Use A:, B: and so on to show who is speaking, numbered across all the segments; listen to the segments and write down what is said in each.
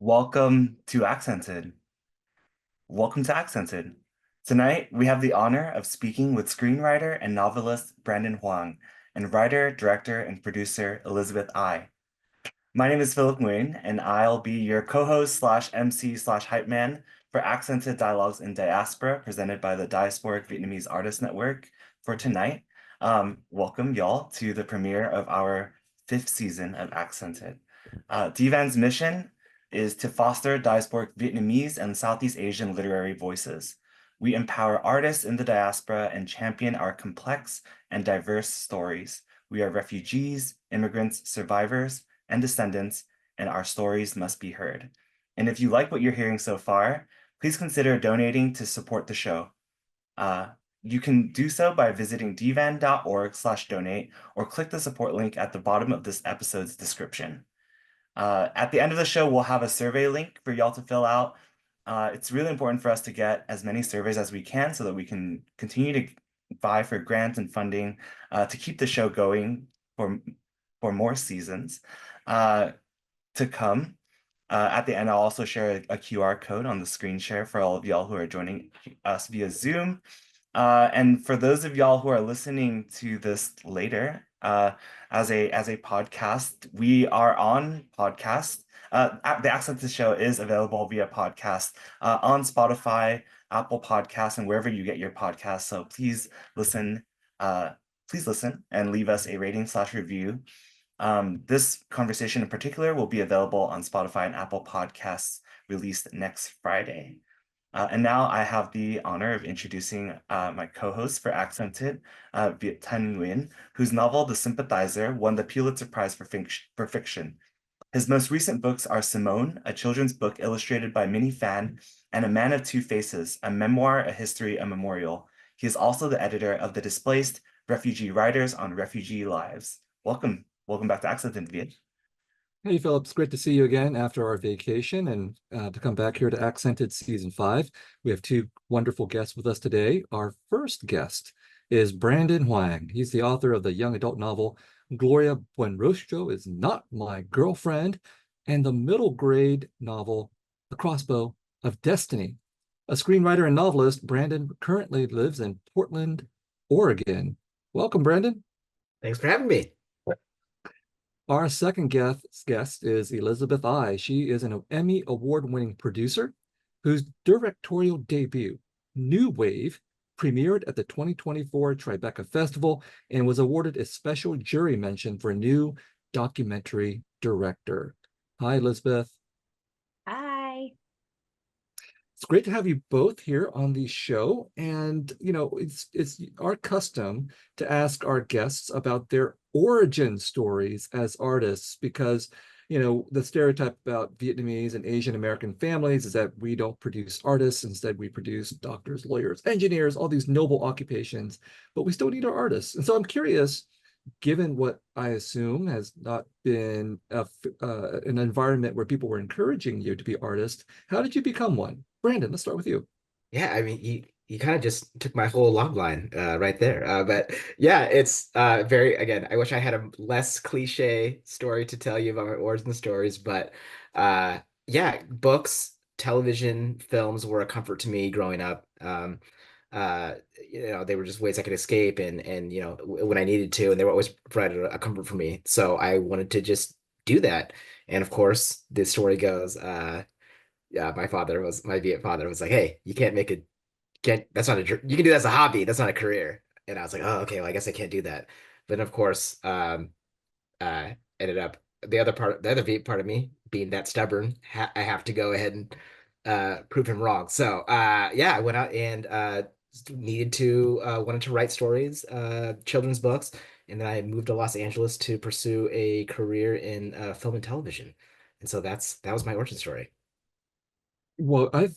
A: Welcome to Accented. Welcome to Accented. Tonight, we have the honor of speaking with screenwriter and novelist Brandon Hoang and writer, director, and producer Elizabeth Ai. My name is Philip Nguyen, and I'll be your co-host slash MC slash hype man for Accented Dialogues in Diaspora, presented by the Diasporic Vietnamese Artists Network for tonight. Welcome, y'all, to the premiere of our 5th season of Accented. DVAN's mission is to foster diasporic Vietnamese and Southeast Asian literary voices. We empower artists in the diaspora and champion our complex and diverse stories. We are refugees, immigrants, survivors, and descendants, and our stories must be heard. And if you like what you're hearing so far, please consider donating to support the show. You can do so by visiting dvan.org/donate or click the support link at the bottom of this episode's description. At the end of the show, we'll have a survey link for y'all to fill out. It's really important for us to get as many surveys as we can so that we can continue to vie for grants and funding to keep the show going for more seasons to come. At the end, I'll also share a QR code on the screen share for all of y'all who are joining us via Zoom. And for those of y'all who are listening to this later, as a podcast, we are on podcast. The Accented Show is available via podcast on Spotify, Apple Podcasts, and wherever you get your podcasts. So please listen and leave us a rating/review. This conversation in particular will be available on Spotify and Apple Podcasts released next Friday. And now I have the honor of introducing my co-host for Accented, Viet Thanh Nguyen, whose novel The Sympathizer won the Pulitzer Prize for fiction. His most recent books are Simone, a children's book illustrated by Minnie Fan, and A Man of Two Faces, a memoir, a history, a memorial. He is also the editor of The Displaced, Refugee Writers on Refugee Lives. Welcome back to Accented, Viet.
B: Hey, Philip, it's great to see you again after our vacation and to come back here to Accented Season 5. We have two wonderful guests with us today. Our first guest is Brandon Hoang. He's the author of the young adult novel Gloria Buenrostro is Not My Girlfriend and the middle grade novel The Crossbow of Destiny. A screenwriter and novelist, Brandon currently lives in Portland, Oregon. Welcome, Brandon.
C: Thanks for having me.
B: Our second guest is Elizabeth Ai. She is an Emmy award-winning producer whose directorial debut, New Wave, premiered at the 2024 Tribeca Festival and was awarded a special jury mention for new documentary director. Hi, Elizabeth.
D: Hi.
B: It's great to have you both here on the show. And, you know, it's our custom to ask our guests about their origin stories as artists, because, you know, the stereotype about Vietnamese and Asian American families is that we don't produce artists. Instead, we produce doctors, lawyers, engineers, all these noble occupations, but we still need our artists. And so I'm curious, given what I assume has not been an environment where people were encouraging you to be artists, how did you become one? Brandon, let's start with you.
C: Yeah, I mean, you kind of just took my whole log line right there. But yeah, it's very, again, I wish I had a less cliche story to tell you about my origin stories, but yeah, books, television, films were a comfort to me growing up. Uh, they were just ways I could escape and when I needed to, and they were always provided a comfort for me. So I wanted to just do that. And of course, the story goes, yeah, my Viet father was like, hey, you can't make it, can't, that's not you can do that as a hobby. That's not a career. And I was like, oh, okay, well, I guess I can't do that. But of course, ended up the other Viet part of me being that stubborn, I have to go ahead and prove him wrong. So yeah, I went out and wanted to write stories, children's books, and then I moved to Los Angeles to pursue a career in film and television. And so that was my origin story.
B: Well, I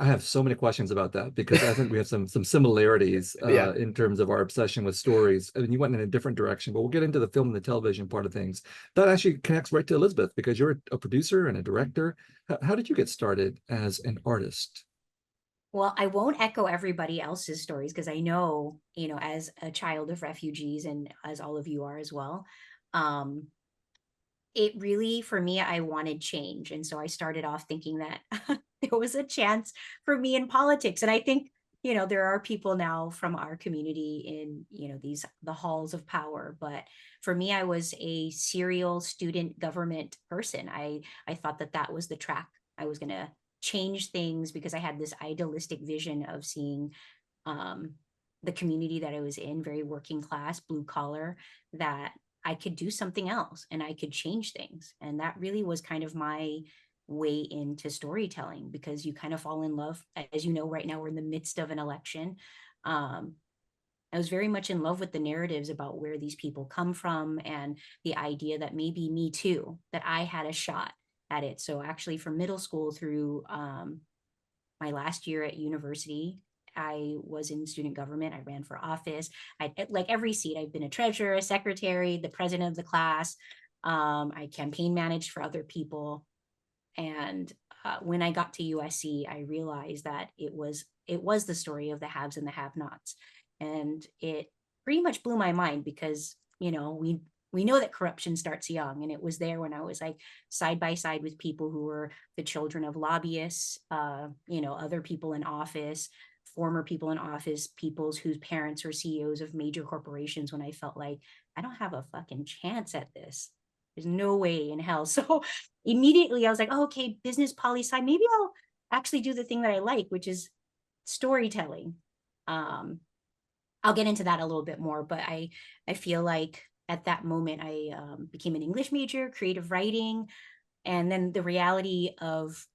B: have so many questions about that because I think we have some similarities
C: Yeah.
B: in terms of our obsession with stories. I mean, you went in a different direction, but we'll get into the film and the television part of things. That actually connects right to Elizabeth because you're a producer and a director. How did you get started as an artist?
D: Well, I won't echo everybody else's stories because I know, as a child of refugees and as all of you are as well, um, it really, for me, I wanted change. And so I started off thinking that there was a chance for me in politics. And I think, there are people now from our community in, the halls of power. But for me, I was a serial student government person. I thought that that was the track. I was going to change things because I had this idealistic vision of seeing um, the community that I was in, very working class, blue collar, that I could do something else and I could change things. And that really was kind of my way into storytelling, because you kind of fall in love. As you know, right now we're in the midst of an election. Um, I was very much in love with the narratives about where these people come from and the idea that maybe me too, that I had a shot at it. So actually from middle school through my last year at university, I was in student government. I ran for office. I like every seat. I've been a treasurer, a secretary, the president of the class. I campaign managed for other people. And when I got to USC, I realized that it was the story of the haves and the have-nots, and it pretty much blew my mind because we know that corruption starts young, and it was there when I was like side by side with people who were the children of lobbyists, other people in office, former people in office, people's whose parents were CEOs of major corporations, when I felt like I don't have a fucking chance at this. There's no way in hell. So immediately I was like, oh, okay, business poli sci, maybe I'll actually do the thing that I like, which is storytelling. I'll get into that a little bit more, but I feel like at that moment I became an English major, creative writing, and then the reality of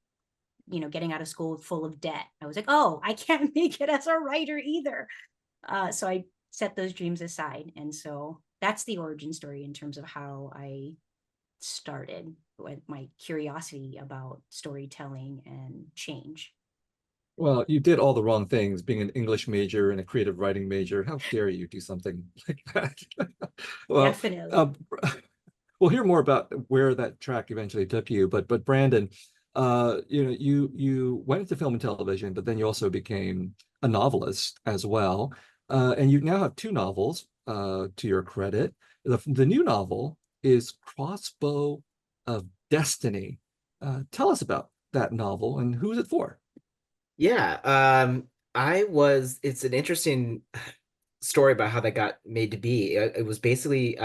D: getting out of school full of debt. I was like, oh, I can't make it as a writer either. So I set those dreams aside, and so that's the origin story in terms of how I started with my curiosity about storytelling and change.
B: Well, you did all the wrong things, being an English major and a creative writing major. How dare you do something like that? Well,
D: Definitely.
B: we'll hear more about where that track eventually took you. But Brandon, you went into film and television, but then you also became a novelist as well. And you now have two novels to your credit. The new novel is Crossbow of Destiny. Tell us about that novel and who is it for?
C: Yeah, it's an interesting story about how that got made to be. It was basically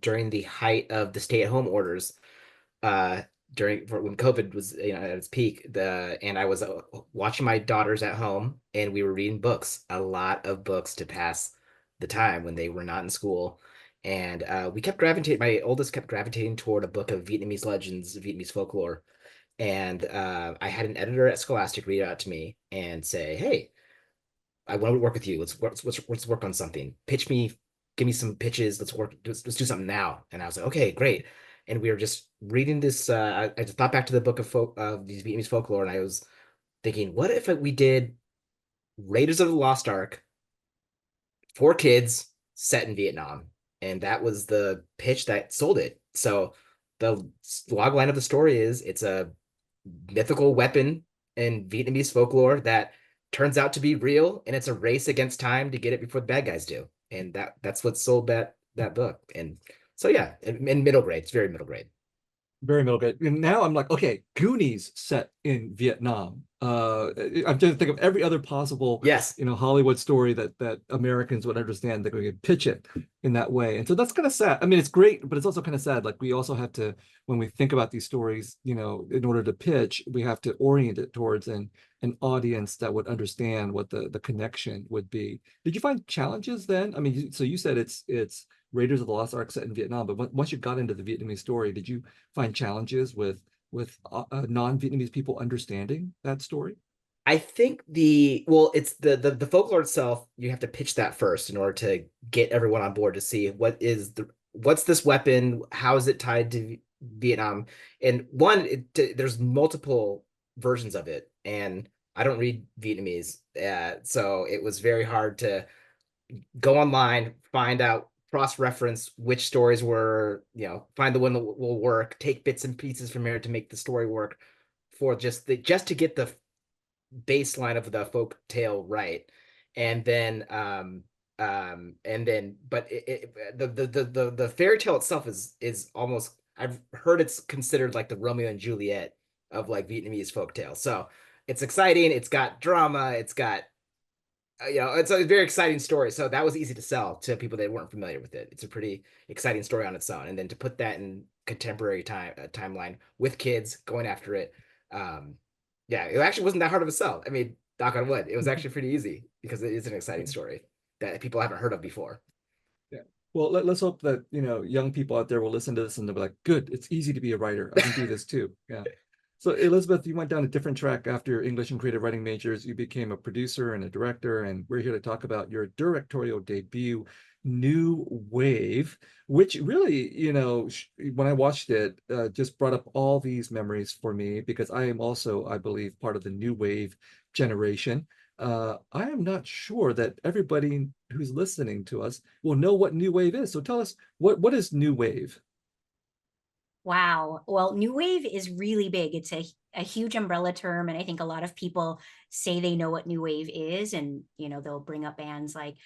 C: during the height of the stay-at-home orders, uh, when COVID was, at its peak, and I was watching my daughters at home, and we were reading books, a lot of books to pass the time when they were not in school. And my oldest kept gravitating toward a book of Vietnamese legends, Vietnamese folklore. And I had an editor at Scholastic read it out to me and say, "Hey, I want to work with you. Let's work on something. Pitch me, give me some pitches. Let's do something now." And I was like, "Okay, great." And we were just reading this. I just thought back to the book of these Vietnamese folklore, and I was thinking, what if we did Raiders of the Lost Ark for kids set in Vietnam? And that was the pitch that sold it. So the log line of the story is it's a mythical weapon in Vietnamese folklore that turns out to be real, and it's a race against time to get it before the bad guys do. And that's what sold that book. And so yeah, in middle grade, it's very middle grade.
B: Very middle grade. And now I'm like, okay, Goonies set in Vietnam. I'm trying to think of every other possible,
C: Yes.
B: Hollywood story that Americans would understand that we could pitch it in that way. And so that's kind of sad. I mean, it's great, but it's also kind of sad. Like we also have to, when we think about these stories, in order to pitch, we have to orient it towards an audience that would understand what the connection would be. Did you find challenges then? I mean, so you said it's Raiders of the Lost Ark set in Vietnam, but once you got into the Vietnamese story, did you find challenges with non-Vietnamese people understanding that story?
C: I think it's the folklore itself, you have to pitch that first in order to get everyone on board to see what's this weapon, how is it tied to Vietnam? And there's multiple versions of it, and I don't read Vietnamese, so it was very hard to go online, find out, cross-reference which stories find the one that will work, take bits and pieces from here to make the story work for just to get the baseline of the folk tale right. And then but the fairy tale itself is almost I've heard it's considered like the Romeo and Juliet of like Vietnamese folktale. So it's exciting. It's got drama. It's got it's a very exciting story. So that was easy to sell to people that weren't familiar with it. It's a pretty exciting story on its own. And then to put that in contemporary timeline with kids going after it, um, yeah, it actually wasn't that hard of a sell. I mean, knock on wood, it was actually pretty easy because it is an exciting story that people haven't heard of before.
B: Yeah. Well, let's hope that, young people out there will listen to this and they'll be like, good, it's easy to be a writer. I can do this too. Yeah. So Elizabeth, you went down a different track after your English and creative writing majors. You became a producer and a director, and we're here to talk about your directorial debut, New Wave, which really, when I watched it, just brought up all these memories for me because I am also, I believe, part of the New Wave generation. I am not sure that everybody who's listening to us will know what New Wave is. So tell us, what is New Wave?
D: Wow. Well, new wave is really big. It's a huge umbrella term. And I think a lot of people say they know what new wave is. And, they'll bring up bands like,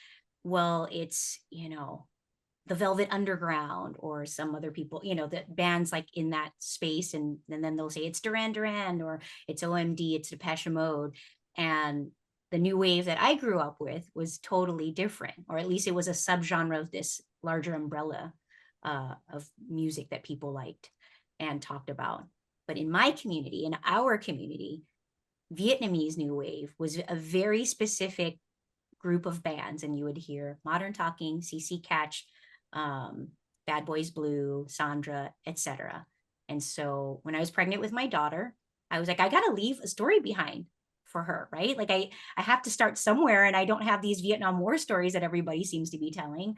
D: well, it's, the Velvet Underground or some other people, the bands like in that space. And then they'll say it's Duran Duran or it's OMD, it's Depeche Mode. And the new wave that I grew up with was totally different, or at least it was a subgenre of this larger umbrella of music that people liked and talked about. But in my community, in our community, Vietnamese New Wave was a very specific group of bands, and you would hear Modern Talking, CC Catch, Bad Boys Blue, Sandra, etc. And so when I was pregnant with my daughter, I was like, I got to leave a story behind for her, right? Like I have to start somewhere, and I don't have these Vietnam War stories that everybody seems to be telling.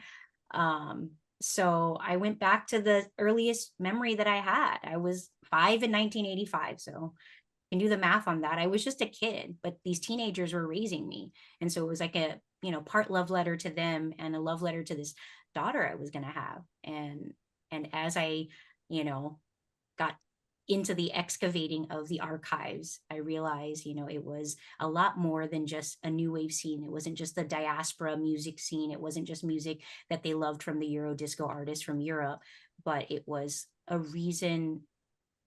D: Um, so I went back to the earliest memory that I had. I was 5 in 1985. So you can do the math on that. I was just a kid, but these teenagers were raising me. And so it was like a, part love letter to them and a love letter to this daughter I was going to have. And as I, got into the excavating of the archives, I realized, it was a lot more than just a new wave scene. It wasn't just the diaspora music scene. It wasn't just music that they loved from the Euro disco artists from Europe, but it was a reason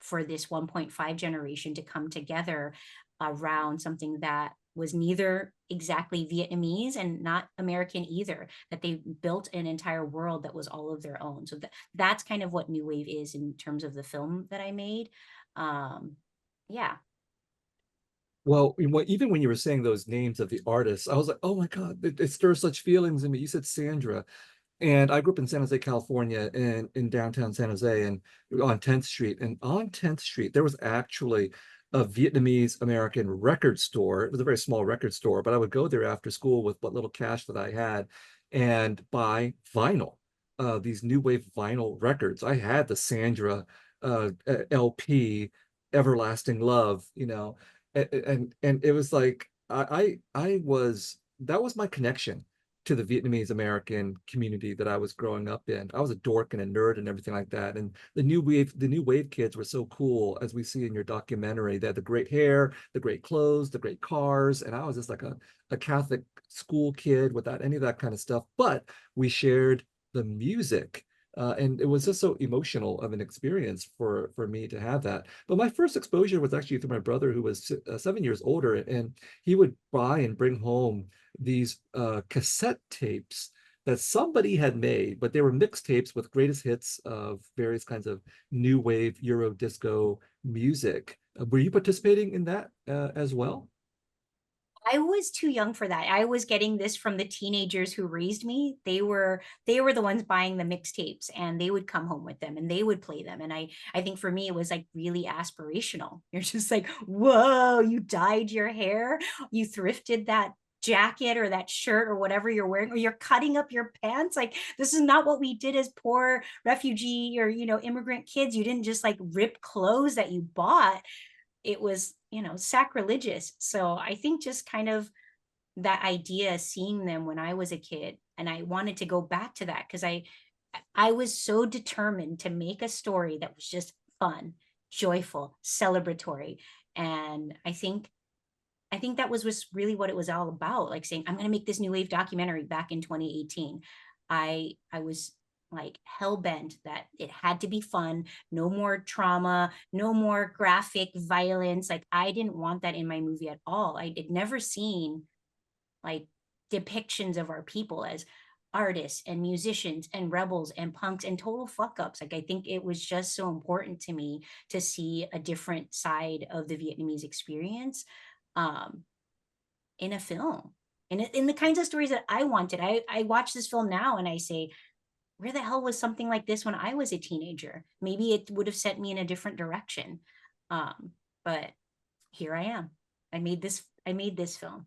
D: for this 1.5 generation to come together around something that was neither exactly Vietnamese and not American either, that they built an entire world that was all of their own. So that's kind of what New Wave is in terms of the film that I made. Yeah.
B: Well, even when you were saying those names of the artists, I was like, oh my God, it stirs such feelings in me. You said Sandra, and I grew up in San Jose, California, and in downtown San Jose, and on 10th Street. And on 10th Street, there was actually a Vietnamese American record store. It was a very small record store, but I would go there after school with what little cash that I had and buy vinyl, these new wave vinyl records. I had the Sandra LP, Everlasting Love, and it was like I was that was my connection to the Vietnamese American community that I was growing up in. I was a dork and a nerd and everything like that. And the new wave kids were so cool, as we see in your documentary. They had the great hair, the great clothes, the great cars. And I was just like a Catholic school kid without any of that kind of stuff. But we shared the music. And it was just so emotional of an experience for me to have that. But my first exposure was actually through my brother, who was 7 years older, and he would buy and bring home these cassette tapes that somebody had made, but they were mixtapes with greatest hits of various kinds of new wave Euro disco music. Were you participating in that as well?
D: I was too young for that. I was getting this from the teenagers who raised me. They were the ones buying the mixtapes, and they would come home with them and they would play them. And I think for me it was like really aspirational. You're just like, whoa, you dyed your hair, you thrifted that jacket or that shirt or whatever you're wearing, or you're cutting up your pants. Like, this is not what we did as poor refugee or immigrant kids. You didn't just like rip clothes that you bought. It was, sacrilegious. So I think just kind of that idea, seeing them when I was a kid, and I wanted to go back to that because I was so determined to make a story that was just fun, joyful, celebratory. And I think that was really what it was all about. Like saying, I'm going to make this new wave documentary back in 2018. I was like hell-bent that it had to be fun, no more trauma, no more graphic violence. Like I didn't want that in my movie at all. I'd never seen like depictions of our people as artists and musicians and rebels and punks and total fuck ups. Like I think it was just so important to me to see a different side of the Vietnamese experience um, in a film. And in the kinds of stories that I wanted. I watch this film now and I say, where the hell was something like this when I was a teenager? Maybe it would have sent me in a different direction. But here I am. I made this film.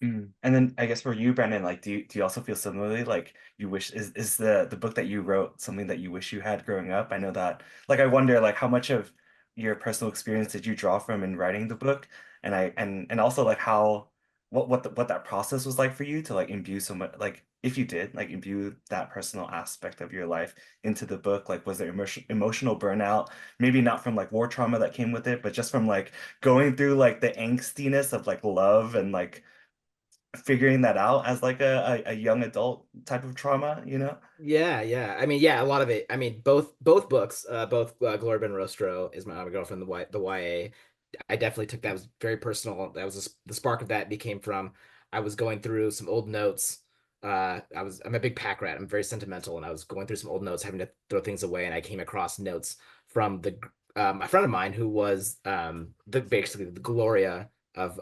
A: And then I guess for you, Brandon, like, do you also feel similarly? Like, you wish is the book that you wrote something that you wish you had growing up? I know that, like, I wonder, like, how much of your personal experience did you draw from in writing the book, and and also like how what that process was like for you to like imbue so much, like, if you did like imbue that personal aspect of your life into the book, like, was there emotional burnout? Maybe not from like war trauma that came with it, but just from like going through like the angstiness of like love and like figuring that out as like a young adult type of trauma, you know?
C: Yeah. I mean, yeah, a lot of it. I mean, both books, both Gloria Ben Rostro is my girlfriend, the YA. I definitely took that was very personal. That was the spark of that became from I was going through some old notes. I'm a big pack rat. I'm very sentimental, and I was going through some old notes, having to throw things away, and I came across notes from the a friend of mine who was the basically the Gloria of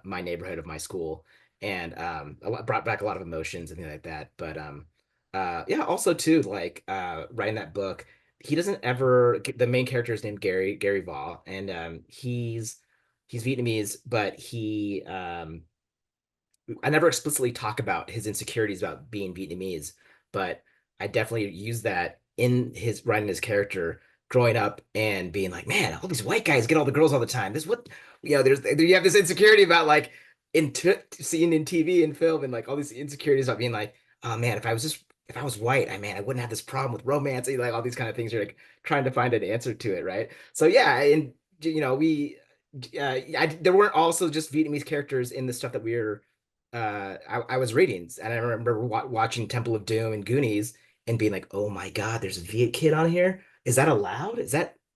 C: my neighborhood of my school, and brought back a lot of emotions and things like that. But yeah, also too, like writing that book, he doesn't ever the main character is named Gary Vaugh, and he's Vietnamese, but he I never explicitly talk about his insecurities about being Vietnamese, but I definitely use that in his writing his character growing up and being like, man, all these white guys get all the girls all the time. This what there's you have this insecurity about like seeing in TV and film and like all these insecurities about being like, oh man, if I was white, I wouldn't have this problem with romance, and, like all these kind of things. You're like trying to find an answer to it, right? So yeah, and we there weren't also just Vietnamese characters in the stuff that we were I was reading, and I remember watching Temple of Doom and Goonies and being like, "Oh my God, there's a Viet kid on here. Is that allowed?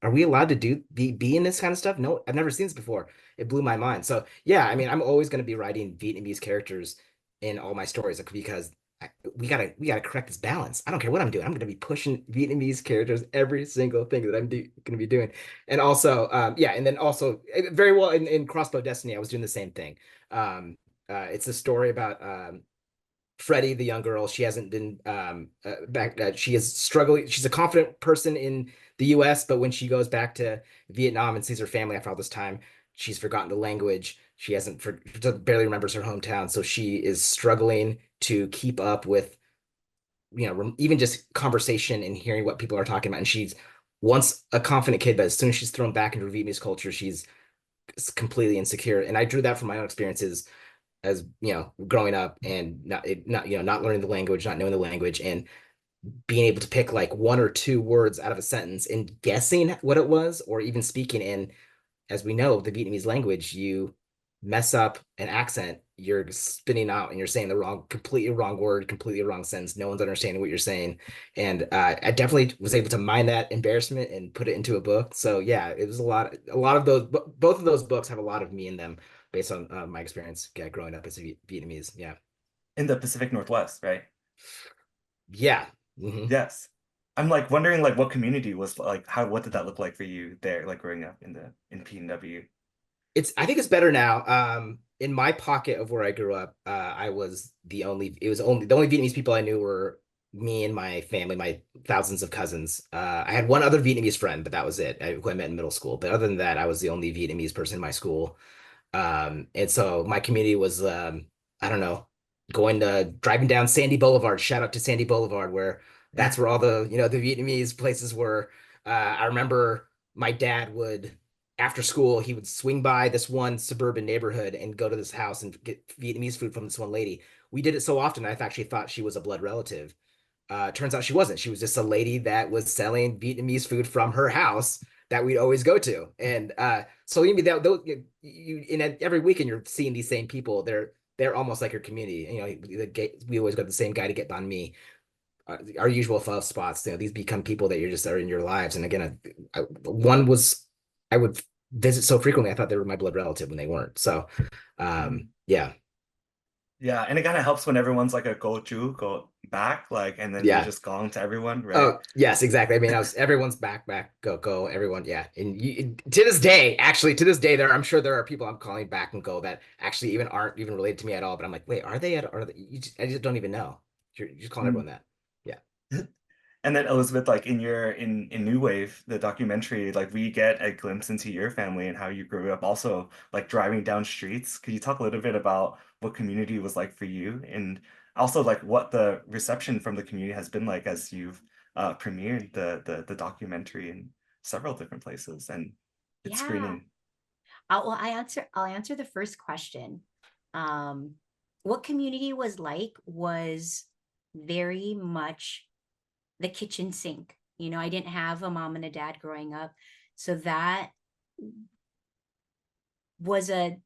C: Are we allowed to be in this kind of stuff? No, I've never seen this before. It blew my mind." So yeah, I mean, I'm always going to be writing Vietnamese characters in all my stories because we gotta correct this balance. I don't care what I'm doing. I'm going to be pushing Vietnamese characters every single thing that going to be doing, and also yeah, and then also very well in Crossbow Destiny, I was doing the same thing. It's a story about Freddie, the young girl. She hasn't been back. She is struggling. She's a confident person in the U.S., but when she goes back to Vietnam and sees her family after all this time, she's forgotten the language. She hasn't for barely remembers her hometown, so she is struggling to keep up with even just conversation and hearing what people are talking about. And she's once a confident kid, but as soon as she's thrown back into Vietnamese culture, she's completely insecure. And I drew that from my own experiences as growing up and not learning the language, not knowing the language, and being able to pick like one or two words out of a sentence and guessing what it was, or even speaking in, as we know, the Vietnamese language, you mess up an accent, you're spinning out and you're saying completely wrong word, completely wrong sentence. No one's understanding what you're saying. And I definitely was able to mine that embarrassment and put it into a book. So yeah, it was a lot of those, both of those books have a lot of me in them based on my experience growing up as a Vietnamese. Yeah.
A: In the Pacific Northwest, right?
C: Yeah. Hmm.
A: Yes. I'm like wondering like what community was like, what did that look like for you there, like growing up in PNW?
C: I think it's better now. In my pocket of where I grew up, I was the only Vietnamese people I knew were me and my family, my thousands of cousins. I had one other Vietnamese friend, but that was it, who I met in middle school. But other than that, I was the only Vietnamese person in my school. And so my community was, I don't know, driving down Sandy Boulevard. Shout out to Sandy Boulevard, where that's where all the Vietnamese places were. I remember my dad would, after school, he would swing by this one suburban neighborhood and go to this house and get Vietnamese food from this one lady. We did it so often, I actually thought she was a blood relative. Turns out she wasn't. She was just a lady that was selling Vietnamese food from her house that we'd always go to. And so you mean that those every weekend you're seeing these same people. They're almost like your community. We always got the same guy to get on me. our usual spots. These become people that are in your lives. And again, I would visit so frequently, I thought they were my blood relative when they weren't. So, yeah.
A: Yeah, and it kind of helps when everyone's like a go back, like, and then you're
C: Yeah.
A: just gone to everyone, right?
C: Oh, yes, exactly. I mean, everyone's back, go, everyone. Yeah. And to this day, actually, I'm sure there are people I'm calling back and go that actually even aren't even related to me at all. But I'm like, wait, I just don't even know. You're just calling everyone that. Yeah.
A: And then Elizabeth, like in New Wave, the documentary, like we get a glimpse into your family and how you grew up also like driving down streets. Could you talk a little bit about what community was like for you and also like what the reception from the community has been like as you've premiered the documentary in several different places and it's
D: Yeah.
A: screening.
D: I'll answer the first question. What community was like was very much the kitchen sink. I didn't have a mom and a dad growing up. So that was a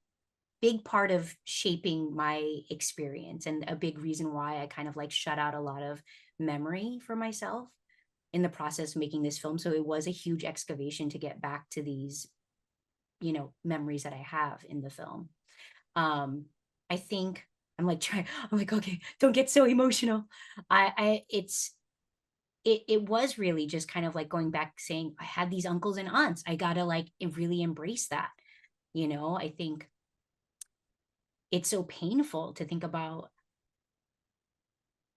D: big part of shaping my experience and a big reason why I kind of like shut out a lot of memory for myself in the process of making this film. So it was a huge excavation to get back to these, memories that I have in the film. I think I'm like, okay, don't get so emotional. It was really just kind of like going back saying I had these uncles and aunts. I gotta like really embrace that. I think it's so painful to think about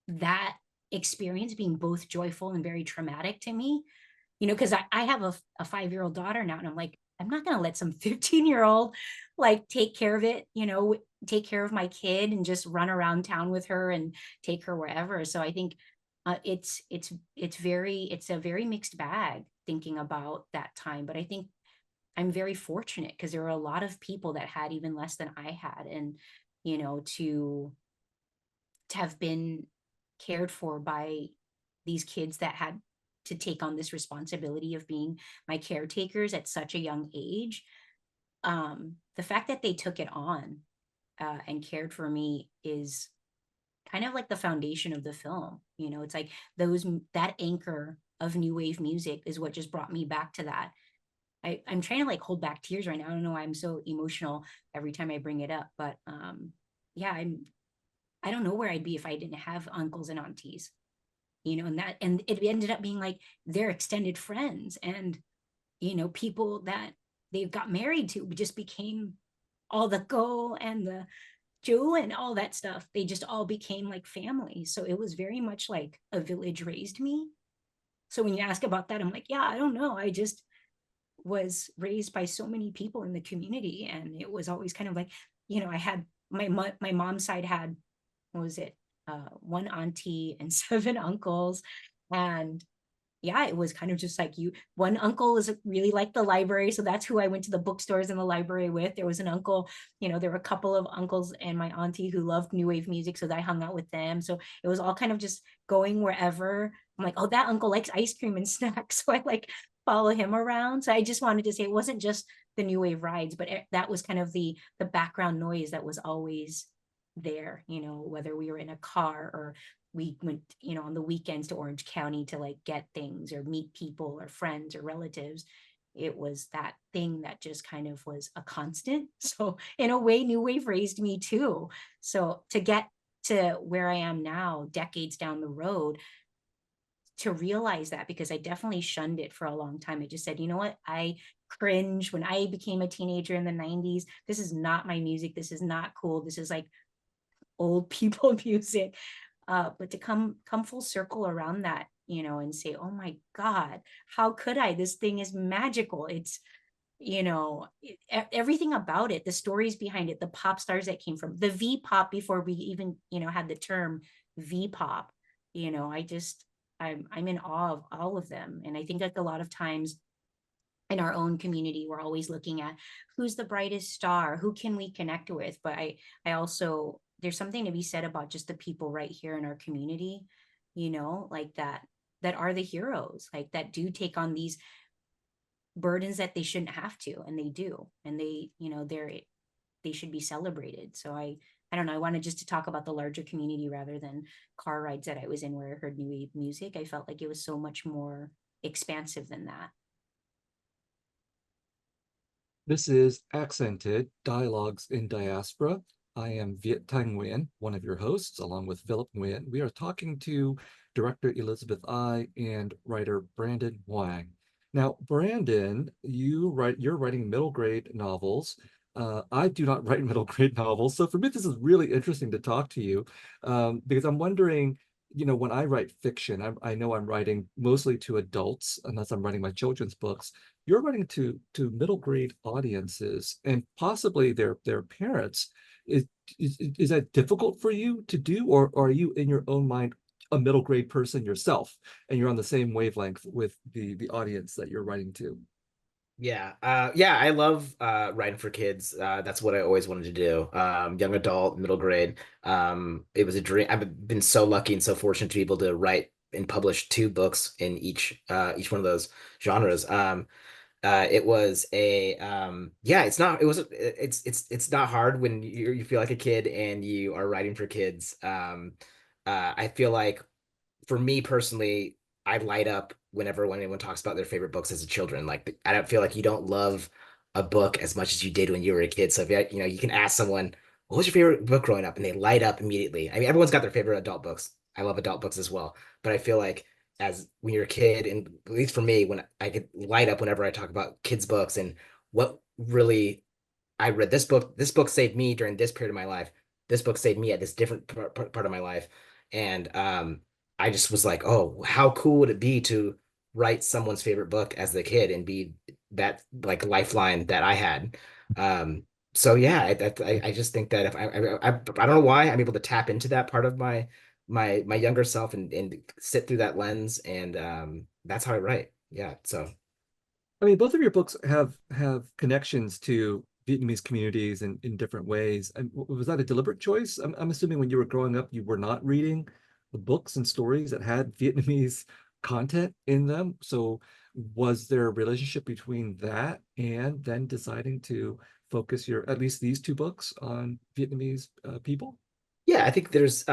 D: that experience being both joyful and very traumatic to me, because I have a 5-year-old daughter now, and I'm like, I'm not going to let some 15-year-old like take care of it, take care of my kid and just run around town with her and take her wherever. So I think it's a very mixed bag thinking about that time. But I think I'm very fortunate because there were a lot of people that had even less than I had, and to have been cared for by these kids that had to take on this responsibility of being my caretakers at such a young age. The fact that they took it on and cared for me is kind of like the foundation of the film. It's like that anchor of new wave music is what just brought me back to that. I'm trying to like hold back tears right now. I don't know why I'm so emotional every time I bring it up, but yeah, I don't know where I'd be if I didn't have uncles and aunties, and it ended up being like their extended friends and, people that they got married to just became all the go and the Joe and all that stuff. They just all became like family. So it was very much like a village raised me. So when you ask about that, I'm like, yeah, I don't know. I just was raised by so many people in the community. And it was always kind of like, I had my mom's side had, what was it? One auntie and 7 uncles. And yeah, it was kind of just like one uncle is really like the library. So that's who I went to the bookstores and the library with. There was an uncle, there were a couple of uncles and my auntie who loved new wave music. So I hung out with them. So it was all kind of just going wherever. I'm like, oh, that uncle likes ice cream and snacks. So I like follow him around. So I just wanted to say it wasn't just the new wave rides, but that was kind of the background noise that was always there, whether we were in a car or we went, on the weekends to Orange County to like get things or meet people or friends or relatives. It was that thing that just kind of was a constant. So in a way, new wave raised me too. So to get to where I am now, decades down the road, to realize that, because I definitely shunned it for a long time. I just said, you know what? I cringe when I became a teenager in the 90s. This is not my music. This is not cool. This is like old people music. But to come full circle around that, and say, oh my God, how could I? This thing is magical. It's, everything about it, the stories behind it, the pop stars that came from the V pop before we even, had the term V pop. I'm in awe of all of them. And I think like a lot of times in our own community, we're always looking at who's the brightest star, who can we connect with. But I also, there's something to be said about just the people right here in our community, like that are the heroes, like that do take on these burdens that they shouldn't have to, and they do, and they should be celebrated. So I don't know, I wanted just to talk about the larger community rather than car rides that I was in where I heard new wave music. I felt like it was so much more expansive than that.
B: This is Accented Dialogues in Diaspora. I am Viet Nguyen, one of your hosts, along with Philip Nguyen. We are talking to director Elizabeth Ai and writer Brandon Hoang. Now, Brandon, you're writing middle grade novels. I do not write middle grade novels, so for me this is really interesting to talk to you, because I'm wondering, when I write fiction, I know I'm writing mostly to adults, unless I'm writing my children's books. You're writing to middle grade audiences and possibly their parents. Is that difficult for you to do, or are you in your own mind a middle grade person yourself, and you're on the same wavelength with the audience that you're writing to?
C: Yeah, I love writing for kids. That's what I always wanted to do. Young adult, middle grade. It was a dream. I've been so lucky and so fortunate to be able to write and publish 2 books in each one of those genres. It was a yeah, it's not hard when you feel like a kid and you are writing for kids. I feel like for me personally, I light up whenever when anyone talks about their favorite books as a children. Like I don't feel like you don't love a book as much as you did when you were a kid. So if you can ask someone, what was your favorite book growing up? And they light up immediately. I mean, everyone's got their favorite adult books. I love adult books as well. But I feel like as when you're a kid, and at least for me, when I could light up whenever I talk about kids' books and what really I read this book saved me during this period of my life. This book saved me at this different part of my life. And I just was like, oh, how cool would it be to write someone's favorite book as a kid and be that like lifeline that I had. So yeah, I just think that if I don't know why I'm able to tap into that part of my younger self and sit through that lens, and that's how I write. Yeah, so
B: I mean, both of your books have connections to Vietnamese communities in different ways. And was that a deliberate choice? I'm assuming when you were growing up, you were not reading the books and stories that had Vietnamese content in them. So was there a relationship between that and then deciding to focus your, at least these 2 books, on Vietnamese people?
C: yeah, I think there's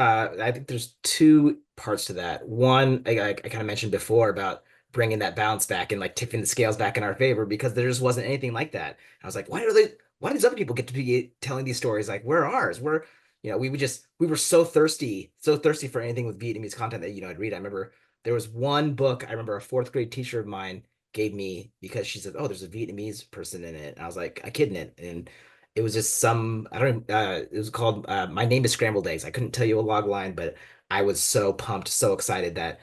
C: 2 parts to that. One, I kind of mentioned before about bringing that balance back and like tipping the scales back in our favor, because there just wasn't anything like that. I was like, why does other people get to be telling these stories? Like, we're ours. We were so thirsty for anything with Vietnamese content that, I'd read. I remember there was one book I remember a 4th grade teacher of mine gave me because she said, "Oh, there's a Vietnamese person in it." And I was like, "I kidding it." And it was just I don't it was called My Name is Scrambled Eggs. I couldn't tell you a log line, but I was so pumped, so excited that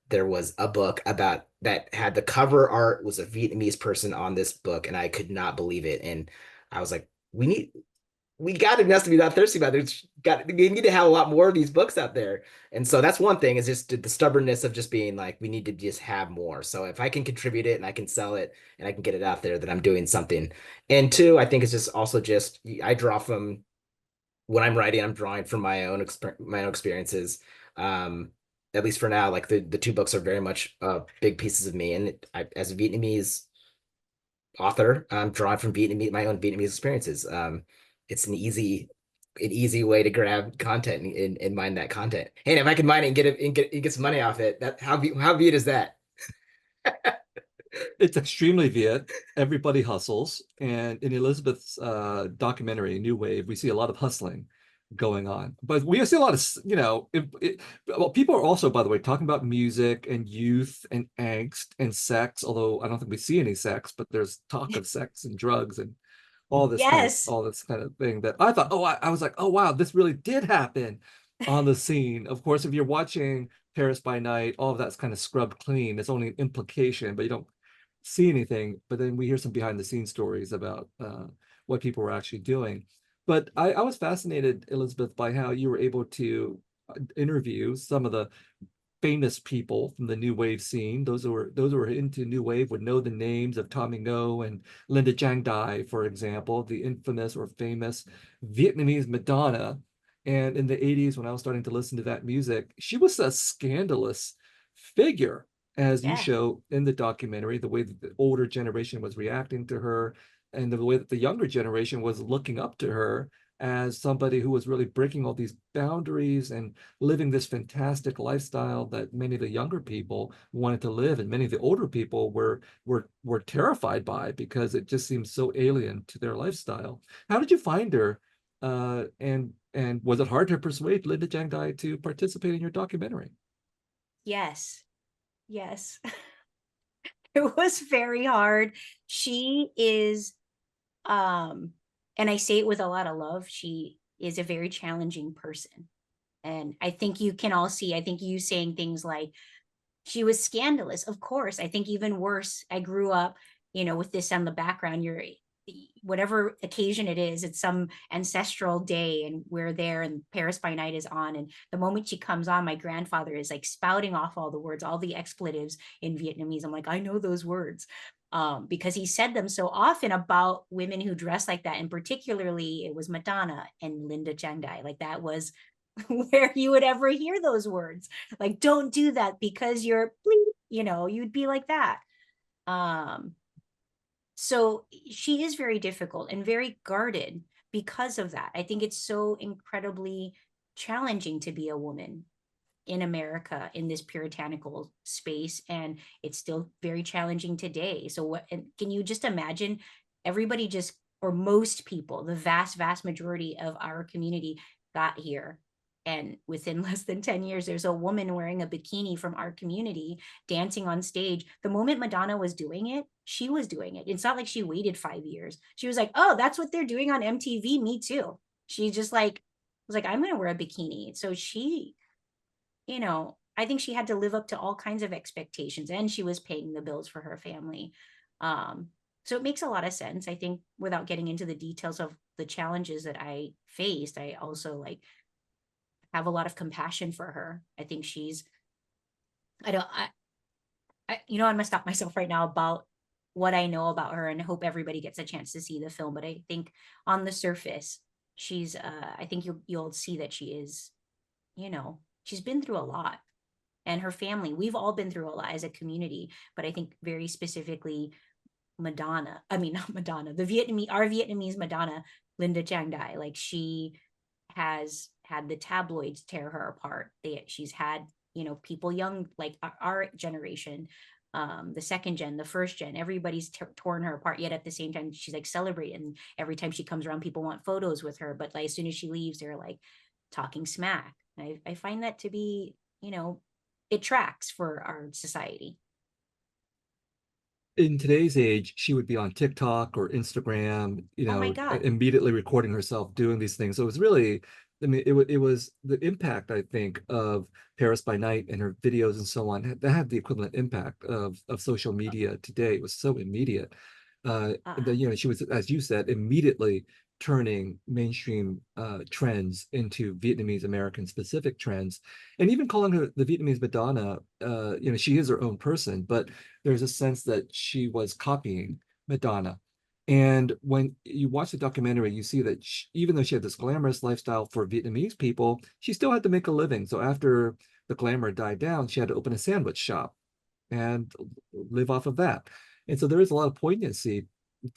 C: there was a book about that had the cover art was a Vietnamese person on this book, and I could not believe it. And I was like, we got it. Has to be that thirsty about it. We need to have a lot more of these books out there. And so that's one thing, is just the stubbornness of just being like, we need to just have more. So if I can contribute it and I can sell it and I can get it out there, then I'm doing something. And 2, I think it's just also just I draw from when I'm writing, I'm drawing from my own experiences. Um, at least for now, like the 2 books are very much big pieces of me. And as a Vietnamese author, I'm drawing from my own Vietnamese experiences. It's an easy way to grab content and mine that content. And if I can mine it and get some money off it, that how Viet is that?
B: It's extremely Viet. Everybody hustles. And in Elizabeth's documentary, New Wave, we see a lot of hustling going on. But we see a lot of, well, people are also, by the way, talking about music and youth and angst and sex, although I don't think we see any sex, but there's talk of sex and drugs and
D: Yes.
B: all this kind of thing that I thought, I was like, oh, wow, this really did happen on the scene. Of course, if you're watching Paris by Night, all of that's kind of scrubbed clean. It's only an implication, but you don't see anything. But then we hear some behind the scenes stories about what people were actually doing. But I was fascinated, Elizabeth, by how you were able to interview some of the famous people from the new wave scene. Those who were into new wave would know the names of Tommy Ngo and Linda Chiang Dai, for example, the infamous or famous Vietnamese Madonna. And in the 80s, when I was starting to listen to that music, she was a scandalous figure, as you
D: Yeah.
B: show in the documentary, the way that the older generation was reacting to her and the way that the younger generation was looking up to her. as somebody who was really breaking all these boundaries and living this fantastic lifestyle that many of the younger people wanted to live, and many of the older people were terrified by, because it just seemed so alien to their lifestyle. How did you find her? And was it hard to persuade Linda Jiang Dai to participate in your documentary?
D: Yes. Yes. It was very hard. She is, and I say it with a lot of love, she is a very challenging person. And I think you can all see, I think you saying things like, she was scandalous. Of course, I think even worse, I grew up, with this on the background. You're whatever occasion it is, it's some ancestral day and we're there and Paris by Night is on. And the moment she comes on, my grandfather is like spouting off all the words, all the expletives in Vietnamese. I'm like, I know those words. Because he said them so often about women who dress like that. And particularly it was Madonna and Linda Jiang Dai. Like that was where you would ever hear those words. Like, don't do that because you're, you'd be like that. So she is very difficult and very guarded because of that. I think it's so incredibly challenging to be a woman in America in this puritanical space, and it's still very challenging today. So what can you just imagine? Everybody just, or most people, the vast majority of our community got here, and within less than 10 years there's a woman wearing a bikini from our community dancing on stage. The moment Madonna was doing it, she was doing it. It's not like she waited 5 years. She was like, oh, that's what they're doing on MTV, me too. She just like was like, I'm gonna wear a bikini. So she, I think she had to live up to all kinds of expectations, and she was paying the bills for her family. So it makes a lot of sense. I think without getting into the details of the challenges that I faced, I also like have a lot of compassion for her. I think she's, I don't, I'm gonna stop myself right now about what I know about her, and hope everybody gets a chance to see the film. But I think on the surface, she's, I think you'll see that she is, she's been through a lot, and her family, we've all been through a lot as a community. But I think very specifically Madonna, I mean, not Madonna, our Vietnamese Madonna, Linda Jiang Dai, like she has had the tabloids tear her apart. She's had, people young, like our generation, the second gen, the first gen, everybody's torn her apart. Yet at the same time, she's like celebrating. Every time she comes around, people want photos with her. But like as soon as she leaves, they're like talking smack. I find that to be, it tracks for our society.
B: In today's age, she would be on TikTok or Instagram,
D: Oh my God.
B: immediately recording herself doing these things. So it was really, I mean, it was the impact, I think, of Paris by Night and her videos and so on, that had the equivalent impact of social media today. It was so immediate. That, she was, as you said, immediately turning mainstream trends into Vietnamese American specific trends, and even calling her the Vietnamese Madonna. She is her own person, but there's a sense that she was copying Madonna. And when you watch the documentary, you see that even though she had this glamorous lifestyle for Vietnamese people, she still had to make a living. So after the glamour died down, she had to open a sandwich shop and live off of that. And so there is a lot of poignancy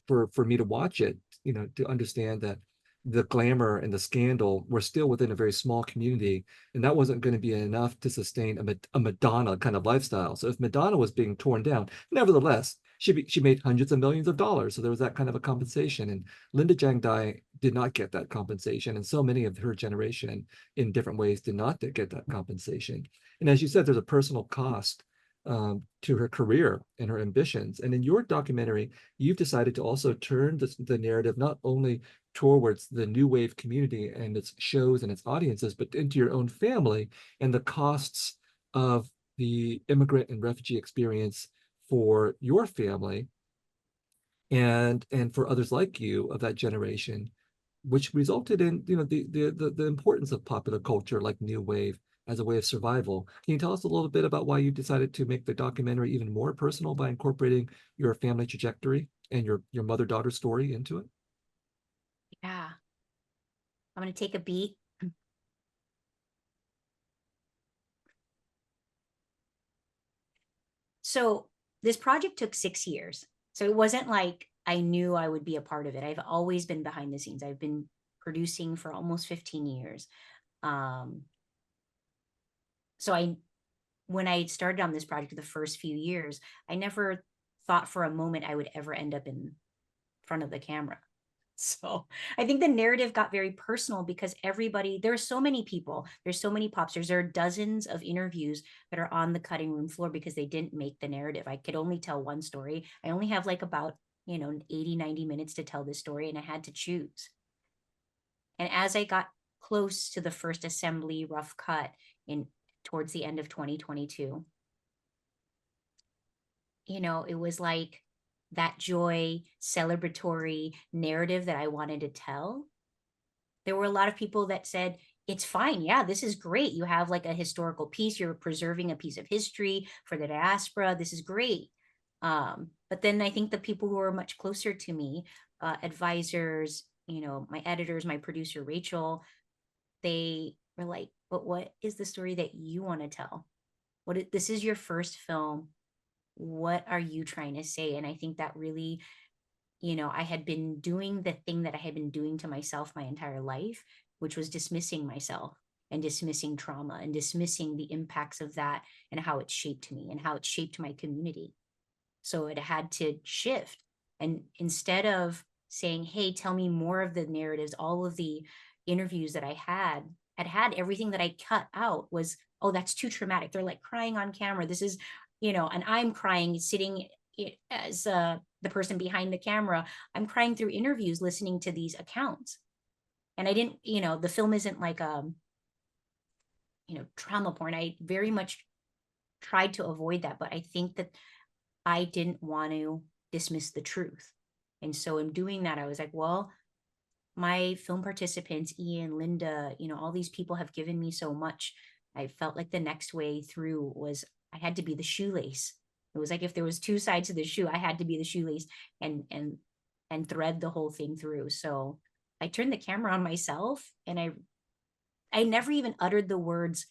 B: for me to watch it, to understand that the glamour and the scandal were still within a very small community, and that wasn't going to be enough to sustain a Madonna kind of lifestyle. So if Madonna was being torn down, nevertheless, she made hundreds of millions of dollars. So there was that kind of a compensation. And Linda Jiang Dai did not get that compensation. And so many of her generation in different ways did not get that compensation. And as you said, there's a personal cost to her career and her ambitions. And in your documentary, you've decided to also turn the narrative not only towards the new wave community and its shows and its audiences, but into your own family and the costs of the immigrant and refugee experience for your family and for others like you of that generation, which resulted in the importance of popular culture like new wave as a way of survival. Can you tell us a little bit about why you decided to make the documentary even more personal by incorporating your family trajectory and your mother-daughter story into it?
D: Yeah. I'm going to take a beat. So this project took 6 years. So it wasn't like I knew I would be a part of it. I've always been behind the scenes. I've been producing for almost 15 years. So when I started on this project the first few years, I never thought for a moment I would ever end up in front of the camera. So I think the narrative got very personal because there are so many people, there's so many pop stars, there are dozens of interviews that are on the cutting room floor because they didn't make the narrative. I could only tell one story. I only have like about, 80, 90 minutes to tell this story, and I had to choose. And as I got close to the first assembly rough cut towards the end of 2022, it was like that joy, celebratory narrative that I wanted to tell. There were a lot of people that said, it's fine. Yeah, this is great. You have like a historical piece. You're preserving a piece of history for the diaspora. This is great. But then I think the people who are much closer to me, advisors, my editors, my producer, Rachel, they were like, but what is the story that you want to tell? This is your first film. What are you trying to say? And I think that really, I had been doing the thing that I had been doing to myself my entire life, which was dismissing myself and dismissing trauma and dismissing the impacts of that and how it shaped me and how it shaped my community. So it had to shift. And instead of saying, hey, tell me more of the narratives, all of the interviews that I had everything that I cut out was, oh, that's too traumatic. They're like crying on camera. This is, and I'm crying sitting as the person behind the camera. I'm crying through interviews, listening to these accounts. And I didn't, the film isn't like, trauma porn. I very much tried to avoid that, but I think that I didn't want to dismiss the truth. And so in doing that, I was like, well, my film participants, Ian, Linda, all these people have given me so much. I felt like the next way through was I had to be the shoelace. It was like if there was two sides to the shoe, I had to be the shoelace and thread the whole thing through. So I turned the camera on myself, and I never even uttered the words,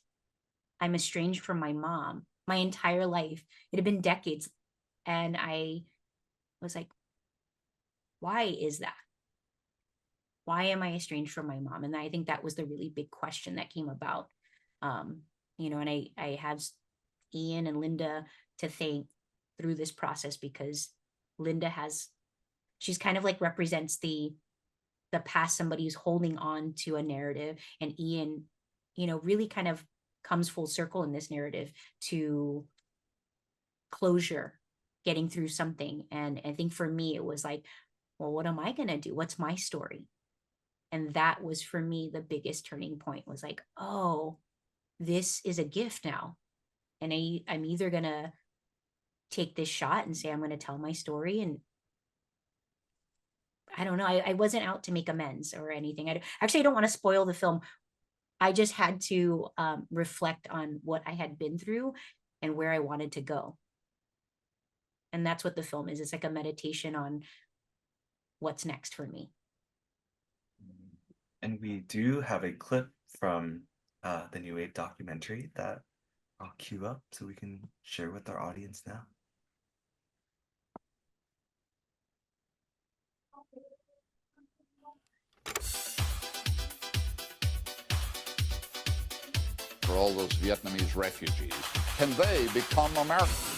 D: I'm estranged from my mom, my entire life. It had been decades. And I was like, why is that? Why am I estranged from my mom? And I think that was the really big question that came about. And I have Ian and Linda to thank through this process, because Linda she's kind of like represents the past, somebody who's holding on to a narrative, and Ian, really kind of comes full circle in this narrative to closure, getting through something. And I think for me, it was like, well, what am I going to do? What's my story? And that was for me the biggest turning point, was like, oh, this is a gift now. And I'm either going to take this shot and say, I'm going to tell my story. And I don't know, I wasn't out to make amends or anything. I don't want to spoil the film. I just had to reflect on what I had been through and where I wanted to go. And that's what the film is. It's like a meditation on what's next for me.
A: And we do have a clip from the New Wave documentary that I'll cue up so we can share with our audience now.
E: For all those Vietnamese refugees, can they become Americans?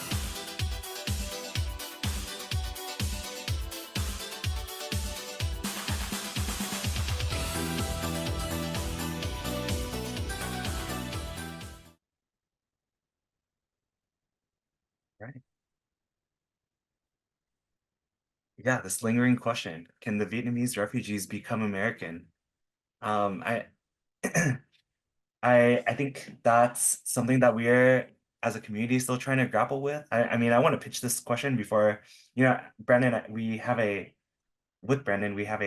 A: Right. Yeah, this lingering question: can the Vietnamese refugees become American? I I think that's something that we're, as a community, still trying to grapple with. I mean, I want to pitch this question before, Brandon, with Brandon, we have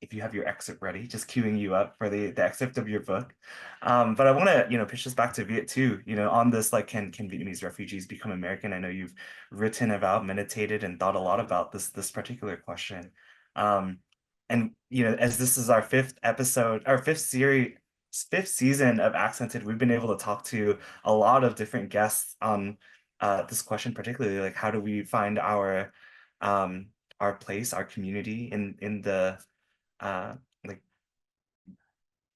A: if you have your excerpt ready, just queuing you up for the excerpt of your book. But I want to, pitch this back to Viet too, on this, like, can Vietnamese refugees become American? I know you've written about, meditated, and thought a lot about this particular question. And, as this is our fifth season of Accented, we've been able to talk to a lot of different guests on this question, particularly like, how do we find our place, our community in the like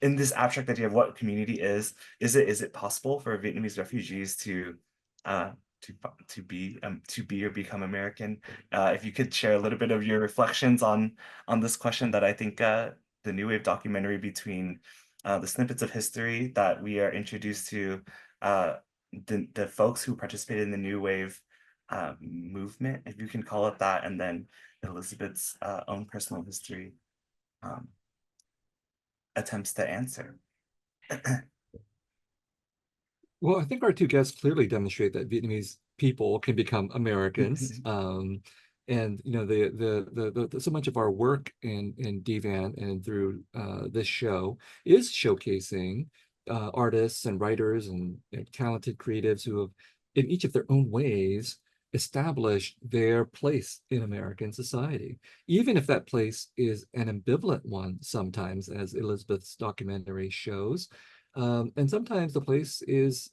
A: in this abstract idea of what community is it possible for Vietnamese refugees to be or become American? If you could share a little bit of your reflections on this question that I think the New Wave documentary, between the snippets of history that we are introduced to, the folks who participated in the New Wave movement, if you can call it that, and then Elizabeth's own personal history attempts to answer.
B: Well, I think our two guests clearly demonstrate that Vietnamese people can become Americans. And you know, the so much of our work in DVAN and through this show is showcasing artists and writers and talented creatives who have, in each of their own ways, established their place in American society, even if that place is an ambivalent one sometimes, as Elizabeth's documentary shows. And sometimes the place is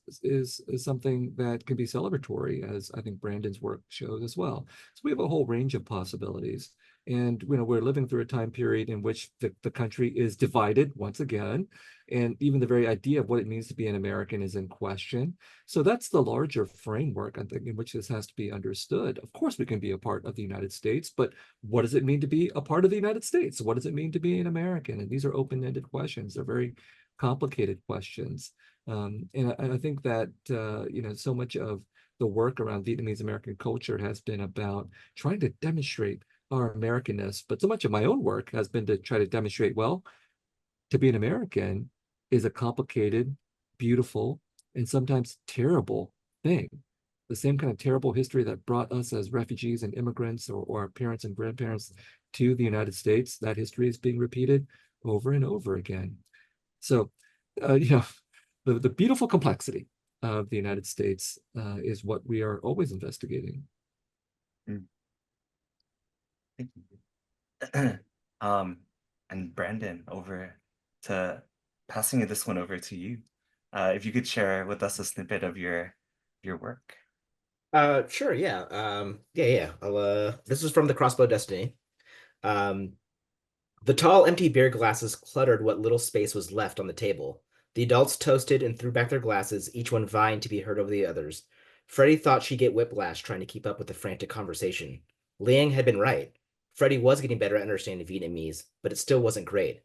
B: something that can be celebratory, as I think Brandon's work shows as well. So we have a whole range of possibilities. And you know, we're living through a time period in which the country is divided once again, and even the very idea of what it means to be an American is in question. So that's the larger framework, I think, in which this has to be understood. Of course, we can be a part of the United States, but what does it mean to be a part of the United States? What does it mean to be an American? And these are open-ended questions. They're very complicated questions. And I think that, you know, so much of the work around Vietnamese American culture has been about trying to demonstrate our Americanness, but so much of my own work has been to try to demonstrate, well, to be an American is a complicated, beautiful, and sometimes terrible thing. The same kind of terrible history that brought us as refugees and immigrants, or our parents and grandparents, to the United States, that history is being repeated over and over again. So, you know, the beautiful complexity of the United States is what we are always investigating.
A: Thank you. And Brandon, passing this one over to you. If you could share with us a snippet of your work.
C: Sure, yeah. This is from The Crossbow Destiny. The tall, empty beer glasses cluttered what little space was left on the table. The adults toasted and threw back their glasses, each one vying to be heard over the others. Freddie thought she'd get whiplash trying to keep up with the frantic conversation. Liang had been right. Freddie was getting better at understanding Vietnamese, but it still wasn't great.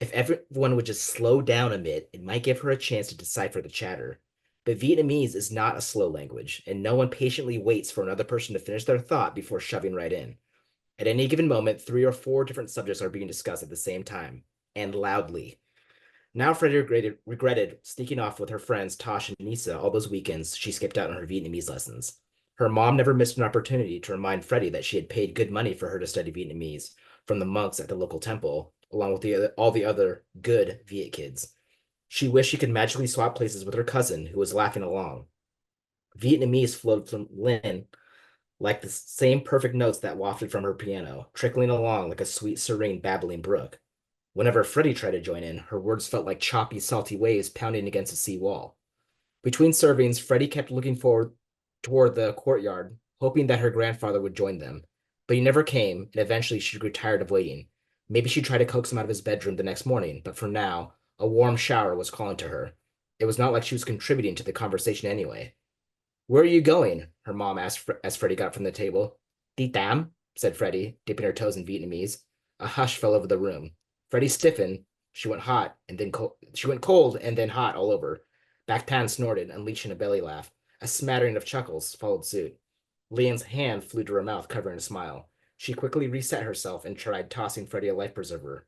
C: If everyone would just slow down a bit, it might give her a chance to decipher the chatter. But Vietnamese is not a slow language, and no one patiently waits for another person to finish their thought before shoving right in. At any given moment, 3 or 4 different subjects are being discussed at the same time, and loudly. Now Freddie regretted sneaking off with her friends Tosh and Nisa all those weekends she skipped out on her Vietnamese lessons. Her mom never missed an opportunity to remind Freddie that she had paid good money for her to study Vietnamese from the monks at the local temple, along with all the other good Viet kids. She wished she could magically swap places with her cousin, who was laughing along. Vietnamese flowed from Lynn like the same perfect notes that wafted from her piano, trickling along like a sweet, serene, babbling brook. Whenever Freddie tried to join in, her words felt like choppy, salty waves pounding against a sea wall. Between servings, Freddie kept looking forward toward the courtyard, hoping that her grandfather would join them. But he never came, and eventually she grew tired of waiting. Maybe she'd try to coax him out of his bedroom the next morning, but for now, a warm shower was calling to her. It was not like she was contributing to the conversation anyway. "Where are you going?" her mom asked as Freddie got from the table. "Đi tắm," said Freddie, dipping her toes in Vietnamese. A hush fell over the room. Freddie stiffened. She went cold and then hot all over. Back Pan snorted, unleashing a belly laugh. A smattering of chuckles followed suit. Lian's hand flew to her mouth, covering a smile. She quickly reset herself and tried tossing Freddie a life preserver.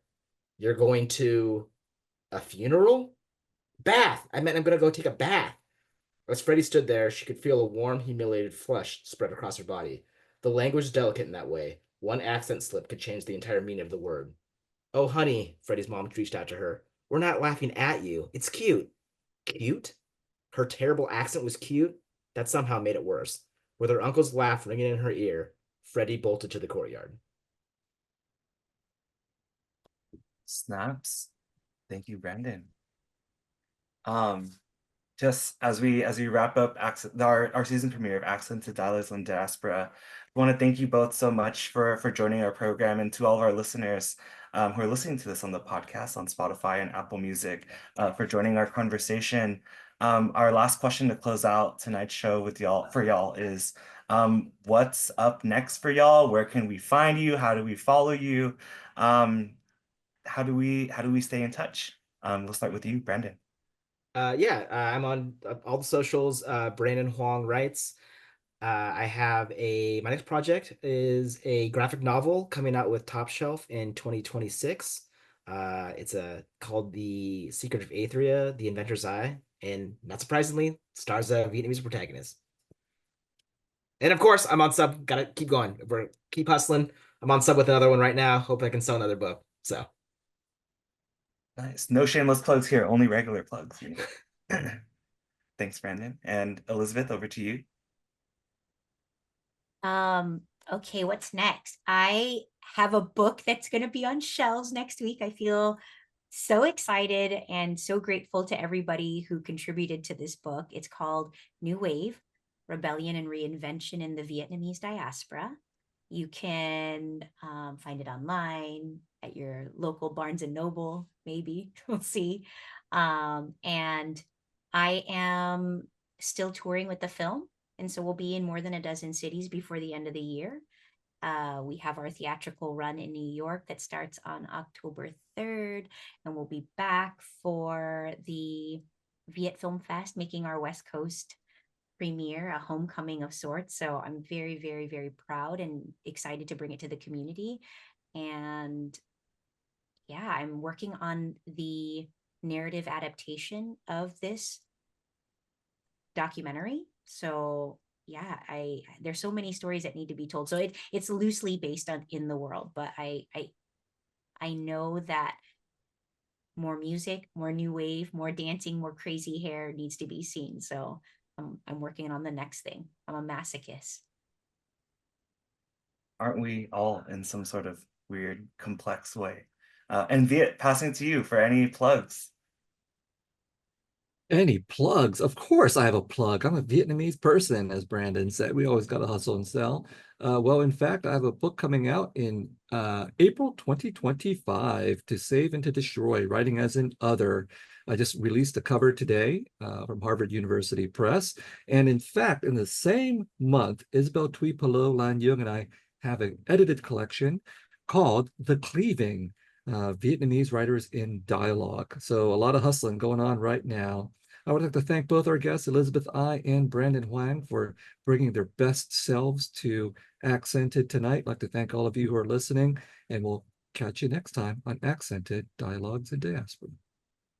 C: "You're going to a funeral?" "Bath! I meant I'm going to go take a bath." As Freddie stood there, she could feel a warm, humiliated flush spread across her body. The language is delicate in that way. One accent slip could change the entire meaning of the word. "Oh, honey," Freddie's mom reached out to her. "We're not laughing at you. It's cute." Cute? Her terrible accent was cute? That somehow made it worse. With her uncle's laugh ringing in her ear, Freddie bolted to the courtyard.
A: Snaps. Thank you, Brandon. Um, just as we wrap up our season premiere of Accented Dialogues on Diaspora, I want to thank you both so much for joining our program, and to all of our listeners who are listening to this on the podcast on Spotify and Apple Music for joining our conversation. Our last question to close out tonight's show with y'all is what's up next for y'all? Where can we find you? How do we follow you? How do we stay in touch? We'll start with you, Brandon.
C: I'm on all the socials. Brandon Hoang writes. I have my next project is a graphic novel coming out with Top Shelf in 2026. It's called The Secret of Aethria, The Inventor's Eye, and not surprisingly, stars a Vietnamese protagonist. And of course, I'm on sub. Gotta keep going. Keep hustling. I'm on sub with another one right now. Hope I can sell another book. So
A: Nice. No shameless plugs here, only regular plugs. Thanks, Brandon. And Elizabeth, over to you.
D: Okay, what's next? I have a book that's going to be on shelves next week. I feel so excited and so grateful to everybody who contributed to this book. It's called New Wave: Rebellion and Reinvention in the Vietnamese Diaspora. You can find it online at your local Barnes and Noble, maybe. We'll see. And I am still touring with the film. And so we'll be in more than a dozen cities before the end of the year. We have our theatrical run in New York that starts on October 3rd, and we'll be back for the Viet Film Fest, making our West Coast premiere, a homecoming of sorts. So I'm very, very, very proud and excited to bring it to the community. And yeah, I'm working on the narrative adaptation of this documentary. So yeah, there's so many stories that need to be told. So it's loosely based on in the world, but I know that more music, more new wave, more dancing, more crazy hair needs to be seen. So I'm working on the next thing. I'm a masochist.
A: Aren't we all in some sort of weird, complex way? And Viet, passing to you for any plugs.
B: Any plugs? Of course, I have a plug. I'm a Vietnamese person, as Brandon said. We always got to hustle and sell. Well, in fact, I have a book coming out in April 2025, To Save and to Destroy, Writing as an Other. I just released a cover today from Harvard University Press. And in fact, in the same month, Isabel Thuy Palo Lan Yung and I have an edited collection called The Cleaving, Vietnamese Writers in Dialogue. So a lot of hustling going on right now. I would like to thank both our guests, Elizabeth Ai and Brandon Hoang, for bringing their best selves to Accented tonight. I'd like to thank all of you who are listening, and we'll catch you next time on Accented Dialogues in Diaspora.